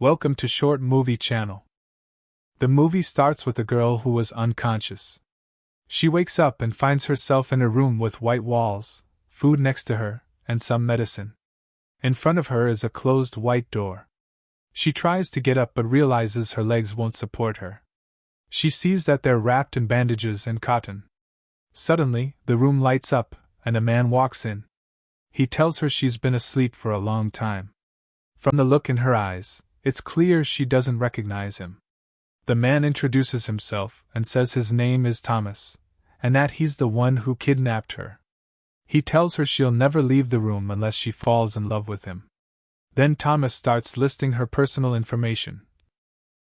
Welcome to Short Movie Channel. The movie starts with a girl who was unconscious. She wakes up and finds herself in a room with white walls, food next to her, and some medicine. In front of her is a closed white door. She tries to get up but realizes her legs won't support her. She sees that they're wrapped in bandages and cotton. Suddenly, the room lights up, and a man walks in. He tells her she's been asleep for a long time. From the look in her eyes, it's clear she doesn't recognize him. The man introduces himself and says his name is Thomas, and that he's the one who kidnapped her. He tells her she'll never leave the room unless she falls in love with him. Then Thomas starts listing her personal information.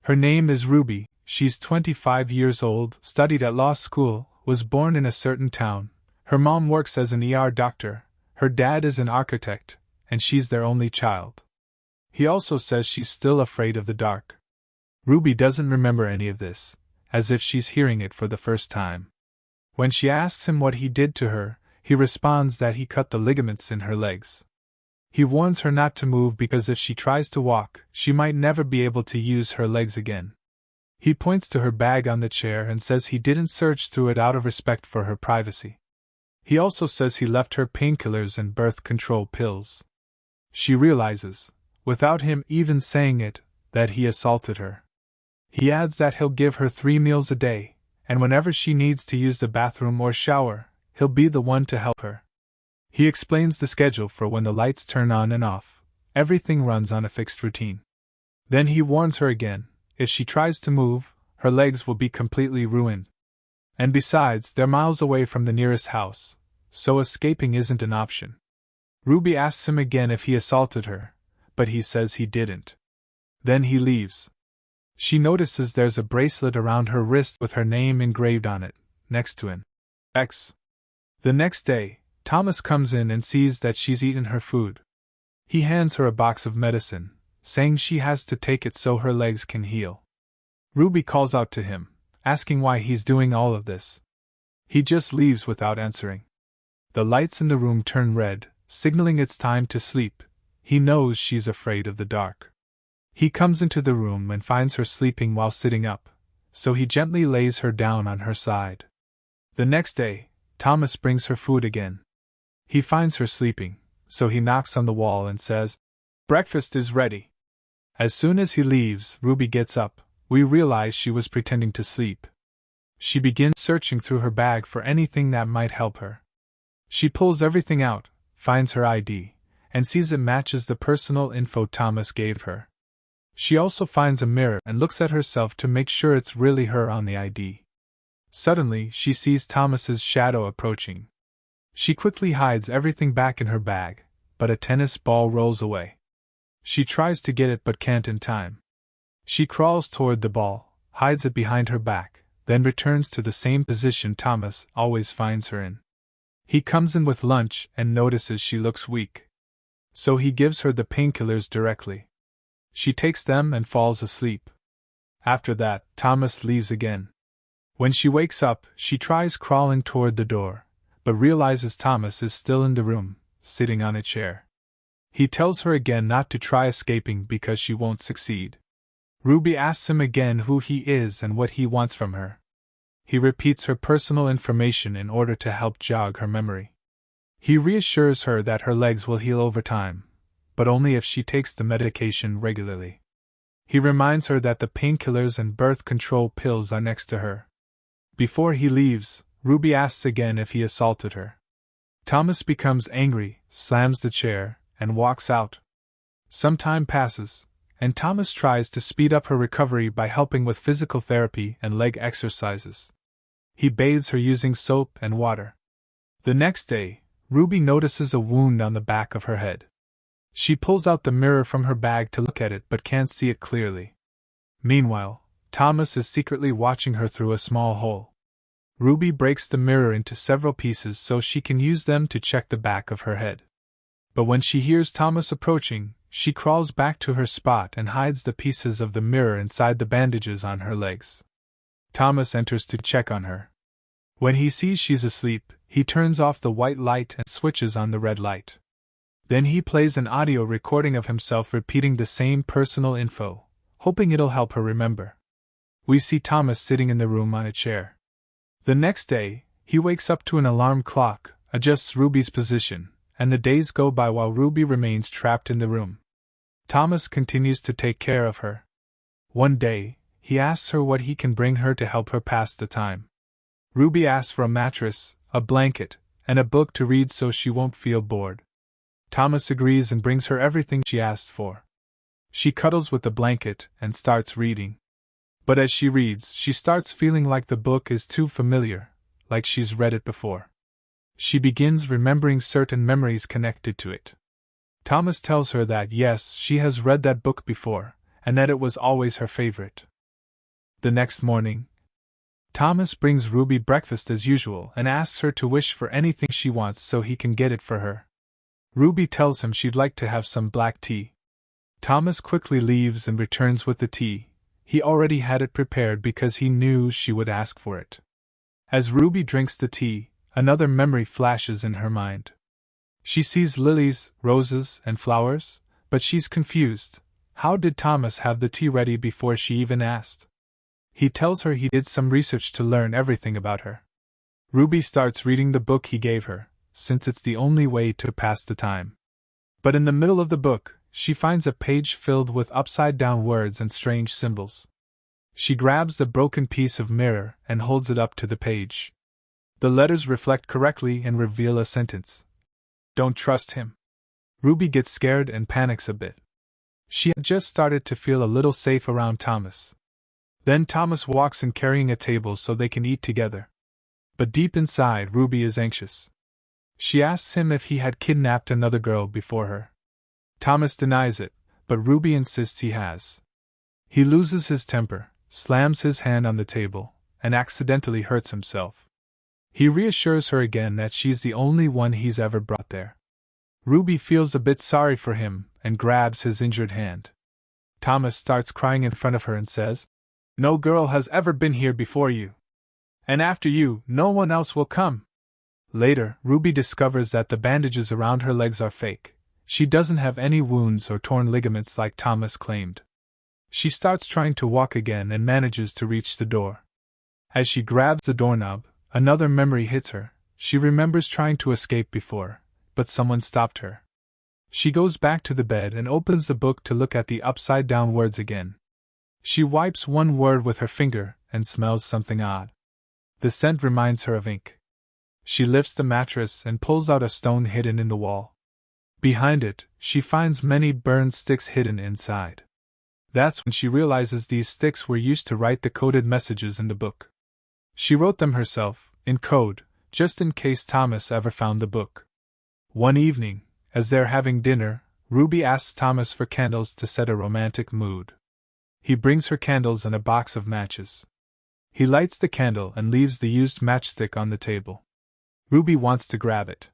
Her name is Ruby, she's 25 years old, studied at law school, was born in a certain town. Her mom works as an ER doctor, her dad is an architect, and she's their only child. He also says she's still afraid of the dark. Ruby doesn't remember any of this, as if she's hearing it for the first time. When she asks him what he did to her, he responds that he cut the ligaments in her legs. He warns her not to move because if she tries to walk, she might never be able to use her legs again. He points to her bag on the chair and says he didn't search through it out of respect for her privacy. He also says he left her painkillers and birth control pills. She realizes, without him even saying it, that he assaulted her. He adds that he'll give her 3 meals a day, and whenever she needs to use the bathroom or shower, he'll be the one to help her. He explains the schedule for when the lights turn on and off. Everything runs on a fixed routine. Then he warns her again, if she tries to move, her legs will be completely ruined. And besides, they're miles away from the nearest house, so escaping isn't an option. Ruby asks him again if he assaulted her, but he says he didn't. Then he leaves. She notices there's a bracelet around her wrist with her name engraved on it, next to an X. The next day, Thomas comes in and sees that she's eaten her food. He hands her a box of medicine, saying she has to take it so her legs can heal. Ruby calls out to him, asking why he's doing all of this. He just leaves without answering. The lights in the room turn red, signaling it's time to sleep. He knows she's afraid of the dark. He comes into the room and finds her sleeping while sitting up, so he gently lays her down on her side. The next day, Thomas brings her food again. He finds her sleeping, so he knocks on the wall and says, "Breakfast is ready." As soon as he leaves, Ruby gets up. We realize she was pretending to sleep. She begins searching through her bag for anything that might help her. She pulls everything out, finds her ID, and sees it matches the personal info Thomas gave her. She also finds a mirror and looks at herself to make sure it's really her on the ID. Suddenly, she sees Thomas's shadow approaching. She quickly hides everything back in her bag, but a tennis ball rolls away. She tries to get it but can't in time. She crawls toward the ball, hides it behind her back, then returns to the same position Thomas always finds her in. He comes in with lunch and notices she looks weak. So he gives her the painkillers directly. She takes them and falls asleep. After that, Thomas leaves again. When she wakes up, she tries crawling toward the door, but realizes Thomas is still in the room, sitting on a chair. He tells her again not to try escaping because she won't succeed. Ruby asks him again who he is and what he wants from her. He repeats her personal information in order to help jog her memory. He reassures her that her legs will heal over time, but only if she takes the medication regularly. He reminds her that the painkillers and birth control pills are next to her. Before he leaves, Ruby asks again if he assaulted her. Thomas becomes angry, slams the chair, and walks out. Some time passes, and Thomas tries to speed up her recovery by helping with physical therapy and leg exercises. He bathes her using soap and water. The next day, Ruby notices a wound on the back of her head. She pulls out the mirror from her bag to look at it but can't see it clearly. Meanwhile, Thomas is secretly watching her through a small hole. Ruby breaks the mirror into several pieces so she can use them to check the back of her head. But when she hears Thomas approaching, she crawls back to her spot and hides the pieces of the mirror inside the bandages on her legs. Thomas enters to check on her. When he sees she's asleep, he turns off the white light and switches on the red light. Then he plays an audio recording of himself repeating the same personal info, hoping it'll help her remember. We see Thomas sitting in the room on a chair. The next day, he wakes up to an alarm clock, adjusts Ruby's position, and the days go by while Ruby remains trapped in the room. Thomas continues to take care of her. One day, he asks her what he can bring her to help her pass the time. Ruby asks for a mattress, a blanket, and a book to read so she won't feel bored. Thomas agrees and brings her everything she asked for. She cuddles with the blanket and starts reading. But as she reads, she starts feeling like the book is too familiar, like she's read it before. She begins remembering certain memories connected to it. Thomas tells her that yes, she has read that book before, and that it was always her favorite. The next morning, Thomas brings Ruby breakfast as usual and asks her to wish for anything she wants so he can get it for her. Ruby tells him she'd like to have some black tea. Thomas quickly leaves and returns with the tea. He already had it prepared because he knew she would ask for it. As Ruby drinks the tea, another memory flashes in her mind. She sees lilies, roses, and flowers, but she's confused. How did Thomas have the tea ready before she even asked? He tells her he did some research to learn everything about her. Ruby starts reading the book he gave her, since it's the only way to pass the time. But in the middle of the book, she finds a page filled with upside-down words and strange symbols. She grabs the broken piece of mirror and holds it up to the page. The letters reflect correctly and reveal a sentence. Don't trust him. Ruby gets scared and panics a bit. She had just started to feel a little safe around Thomas. Then Thomas walks in carrying a table so they can eat together. But deep inside, Ruby is anxious. She asks him if he had kidnapped another girl before her. Thomas denies it, but Ruby insists he has. He loses his temper, slams his hand on the table, and accidentally hurts himself. He reassures her again that she's the only one he's ever brought there. Ruby feels a bit sorry for him and grabs his injured hand. Thomas starts crying in front of her and says, "No girl has ever been here before you. And after you, no one else will come." Later, Ruby discovers that the bandages around her legs are fake. She doesn't have any wounds or torn ligaments like Thomas claimed. She starts trying to walk again and manages to reach the door. As she grabs the doorknob, another memory hits her. She remembers trying to escape before, but someone stopped her. She goes back to the bed and opens the book to look at the upside-down words again. She wipes one word with her finger and smells something odd. The scent reminds her of ink. She lifts the mattress and pulls out a stone hidden in the wall. Behind it, she finds many burned sticks hidden inside. That's when she realizes these sticks were used to write the coded messages in the book. She wrote them herself, in code, just in case Thomas ever found the book. One evening, as they're having dinner, Ruby asks Thomas for candles to set a romantic mood. He brings her candles and a box of matches. He lights the candle and leaves the used matchstick on the table. Ruby wants to grab it.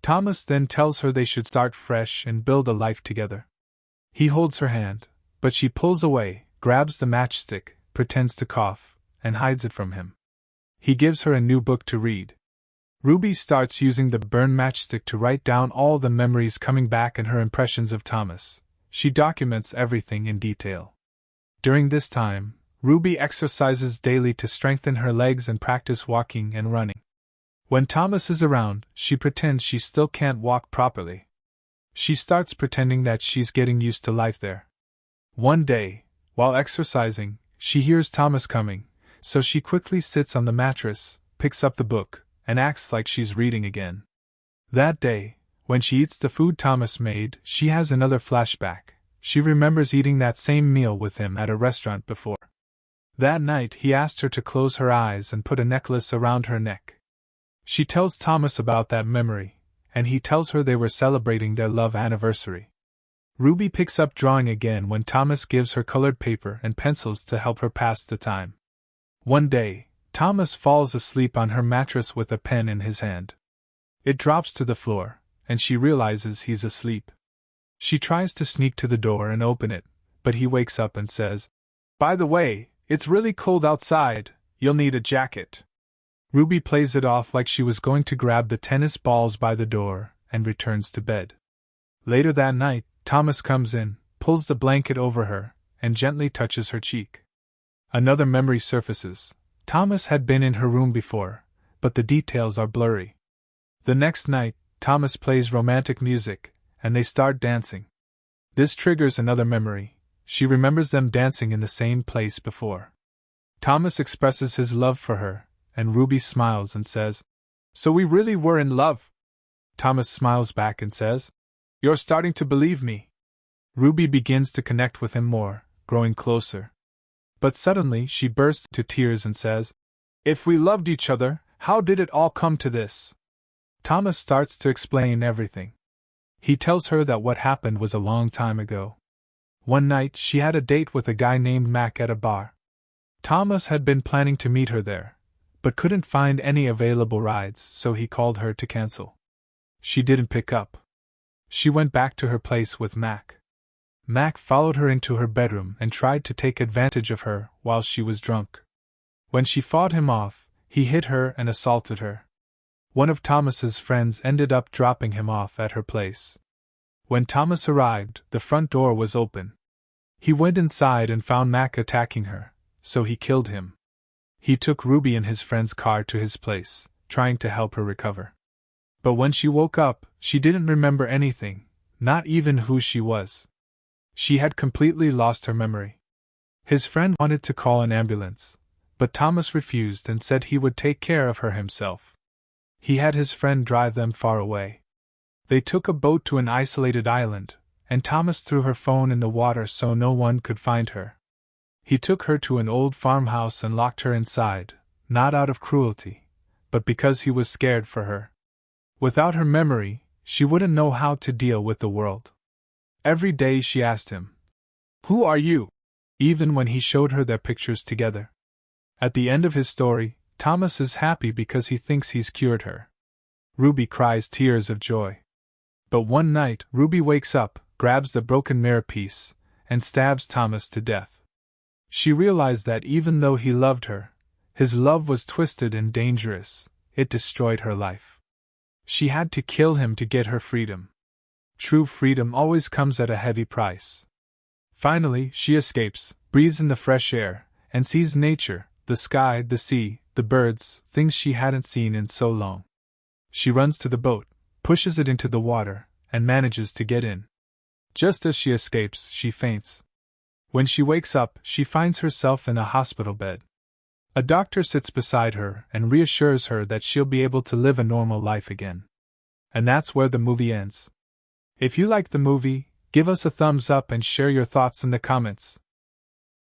Thomas then tells her they should start fresh and build a life together. He holds her hand, but she pulls away, grabs the matchstick, pretends to cough, and hides it from him. He gives her a new book to read. Ruby starts using the burned matchstick to write down all the memories coming back and her impressions of Thomas. She documents everything in detail. During this time, Ruby exercises daily to strengthen her legs and practice walking and running. When Thomas is around, she pretends she still can't walk properly. She starts pretending that she's getting used to life there. One day, while exercising, she hears Thomas coming, so she quickly sits on the mattress, picks up the book, and acts like she's reading again. That day, when she eats the food Thomas made, she has another flashback. She remembers eating that same meal with him at a restaurant before. That night, he asked her to close her eyes and put a necklace around her neck. She tells Thomas about that memory, and he tells her they were celebrating their love anniversary. Ruby picks up drawing again when Thomas gives her colored paper and pencils to help her pass the time. One day, Thomas falls asleep on her mattress with a pen in his hand. It drops to the floor, and she realizes he's asleep. She tries to sneak to the door and open it, but he wakes up and says, "By the way, it's really cold outside, you'll need a jacket." Ruby plays it off like she was going to grab the tennis balls by the door and returns to bed. Later that night, Thomas comes in, pulls the blanket over her, and gently touches her cheek. Another memory surfaces. Thomas had been in her room before, but the details are blurry. The next night, Thomas plays romantic music, and they start dancing. This triggers another memory. She remembers them dancing in the same place before. Thomas expresses his love for her, and Ruby smiles and says, "So we really were in love?" Thomas smiles back and says, "You're starting to believe me." Ruby begins to connect with him more, growing closer. But suddenly she bursts into tears and says, "If we loved each other, how did it all come to this?" Thomas starts to explain everything. He tells her that what happened was a long time ago. One night she had a date with a guy named Mac at a bar. Thomas had been planning to meet her there, but couldn't find any available rides, so he called her to cancel. She didn't pick up. She went back to her place with Mac. Mac followed her into her bedroom and tried to take advantage of her while she was drunk. When she fought him off, he hit her and assaulted her. One of Thomas's friends ended up dropping him off at her place. When Thomas arrived, the front door was open. He went inside and found Mac attacking her, so he killed him. He took Ruby in his friend's car to his place, trying to help her recover. But when she woke up, she didn't remember anything, not even who she was. She had completely lost her memory. His friend wanted to call an ambulance, but Thomas refused and said he would take care of her himself. He had his friend drive them far away. They took a boat to an isolated island, and Thomas threw her phone in the water so no one could find her. He took her to an old farmhouse and locked her inside, not out of cruelty, but because he was scared for her. Without her memory, she wouldn't know how to deal with the world. Every day she asked him, "Who are you?" even when he showed her their pictures together. At the end of his story, Thomas is happy because he thinks he's cured her. Ruby cries tears of joy. But one night, Ruby wakes up, grabs the broken mirror piece, and stabs Thomas to death. She realized that even though he loved her, his love was twisted and dangerous. It destroyed her life. She had to kill him to get her freedom. True freedom always comes at a heavy price. Finally, she escapes, breathes in the fresh air, and sees nature, the sky, the sea, the birds, things she hadn't seen in so long. She runs to the boat, pushes it into the water, and manages to get in. Just as she escapes, she faints. When she wakes up, she finds herself in a hospital bed. A doctor sits beside her and reassures her that she'll be able to live a normal life again. And that's where the movie ends. If you like the movie, give us a thumbs up and share your thoughts in the comments.